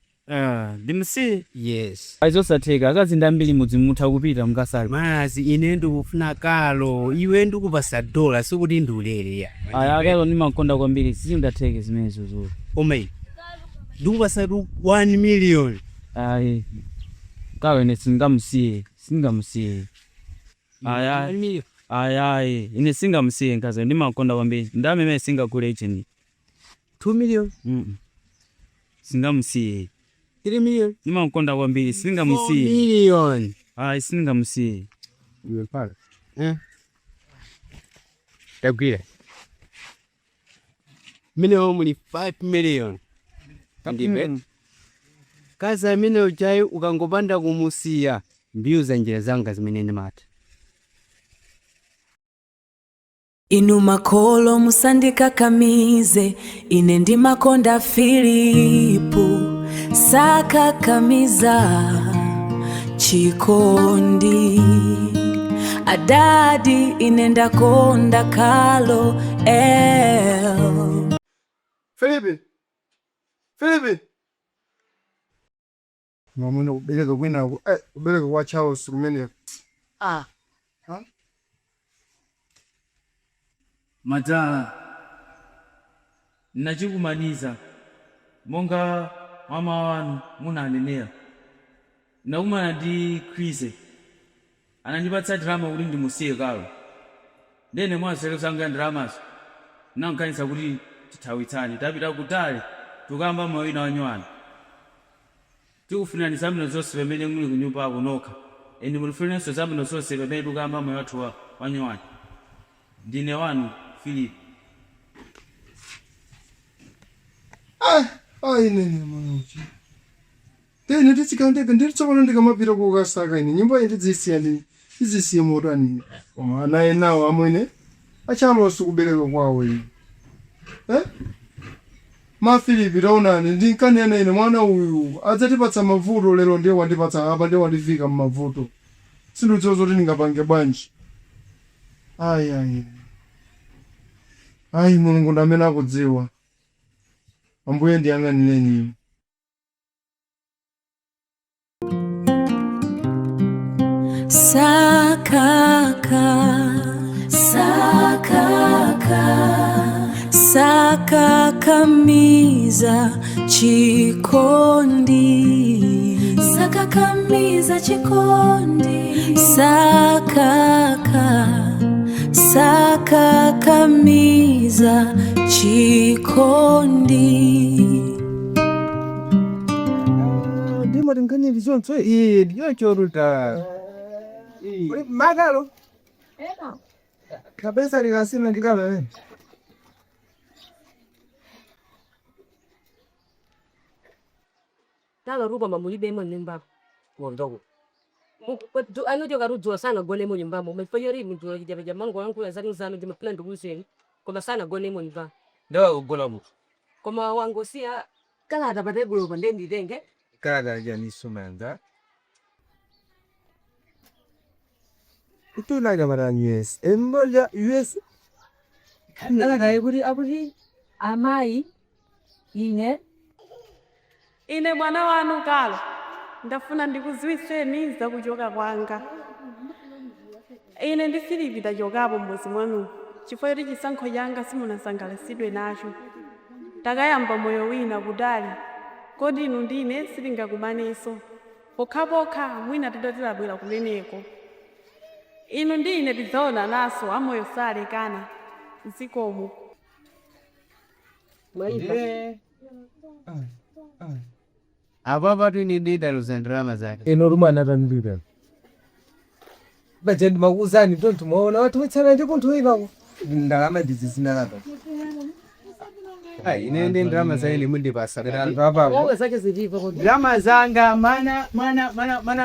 Ndimusiye? Yes. Aizosatheka, akazi ndambiri mudzi mutha kupita mukasali. Mazi ine ndikufuna kalo, iwe ndikupasa dola sikuti ndulere ya. Kalo ndimakonda kwambiri, sizingatheke zimenezo zo. Omei. Ndikupasa 1 million. Kalo ine singamusiye. Ine singamusiye nkazi ndimakonda kwambiri. Ndameme singakule icheni. 2 million? Singamusiye. 3 million? Ndimakonda kwambiri, singamusiye. 4 million. Singamusiye. Iwe pala. Tagwira. Mine omuli 5 million. Ndibe. Kazi amene uchayi ukangopanda kumusiya, mbiu za njira zanga zimene ndimata. Inu makolo musandikakamize, ine ndi makonda Filipu, sakakamiza chikondi. Adadi ine ndakonda kalo Filipi. Mamuna ubeleka kwina ubeleka kwa Charles kumene. Mata nachikumaniza monga mama wanu munanenera. Nakumana ndi Chris anandipatsa drama kuti ndimusiye kalo. Ndene mwasero sanga dramaso nankanisa kuti tithawitsani tapita kutali tukamba mawina wanywana. Tikufunani zabwino zonse pamene muli ku nyumba yako nokha. Eni mulifunanso zabwino zonse pamene tukamba moyo wathu wanywana. Ndine wanu Philip. Nene mwanauchi. Tene nditsikandeka nditsopano ndikamapita kukasaka ine nyumba izisiye motani. Anaye nawo amwene achaloso kubereka kwawo ine. Ma Philip raunani ndinkanena ine mwana uyu adzatipatsa mavuto lero ndiye wandipatsa apa ndiye wandifika mmavuto. Sindutsozo kuti ndingapange bwanji. Mulungu ndamene akudziwa. Ambuye ndiyang'anireni. Sakakamiza chikondi, sakakamiza chikondi, sakakamiza chikondi. Ndimo tingani vizonso ndiyo choruta. Magalo. Kabisa likasina ndikala. Tala rupa mamulibe mo nyumbako. Wondogo. Ano karudzwa sana gone mo nyumbamo. Umefanyari mtu wakijabeja mango wangu ya zani zano jimepila ndugusi. Koma sana gone mo nyumbamo. Ndawa kugola mutu. Koma wangu siya kala atapate gulopa ndendi denge. Kala jani sumanda. Itu naga maran US. Emboja US. Kala kai aburi amai ine mwana wanu kalo ndafuna ndikuziwiseni za kuchoka kwanga. ine ndi Filipi tachokapo m'muzi mwanu chifukwa choti chisankho changa simunasangalasidwe nacho. Takayamba moyo wina kutali, kodi inu ndine sitingakumanenso. Pokhapokha mwina tidatilabwera kumeneko. Inu ndine tidzaona naso amoyo salekana m'dzikomo. Apa patu ine ndidaluza ndalama zake. ino rumwe anatanidwira baje ndimakuuzani tontu muona watu wetsana ndi kunthu ipako ndalama ndizi zinalapa Ine ndi ndalama zake ndimundipasa. anthu apapo Wewe zake zilipo kodi. Ndalama zanga mana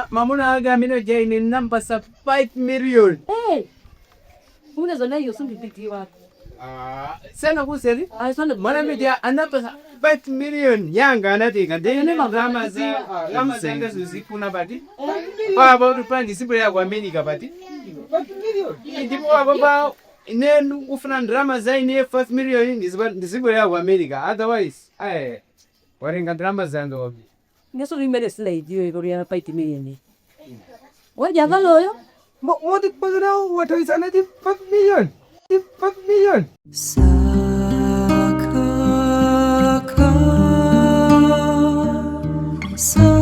mamuna aga amene ine nampasa 5 million. Una zona hiyo sindipiti wako. Sana kuseri? Ai sana Mana media anapasa 5 million yanga anatika ndene ndalama zanga zikuna pati. Baba utupandi sibule kwa America pati. 5 million. Ndipo baba nenu ufuna ndalama za ine 5 million ndisibule kwa America, otherwise warenga ndalama zanga wapi. Ngeso limele slide hiyo ikoria paiti milioni. Waje avaloyo? moti kupazana watawisana ndi 5 million 5 million Sakaka,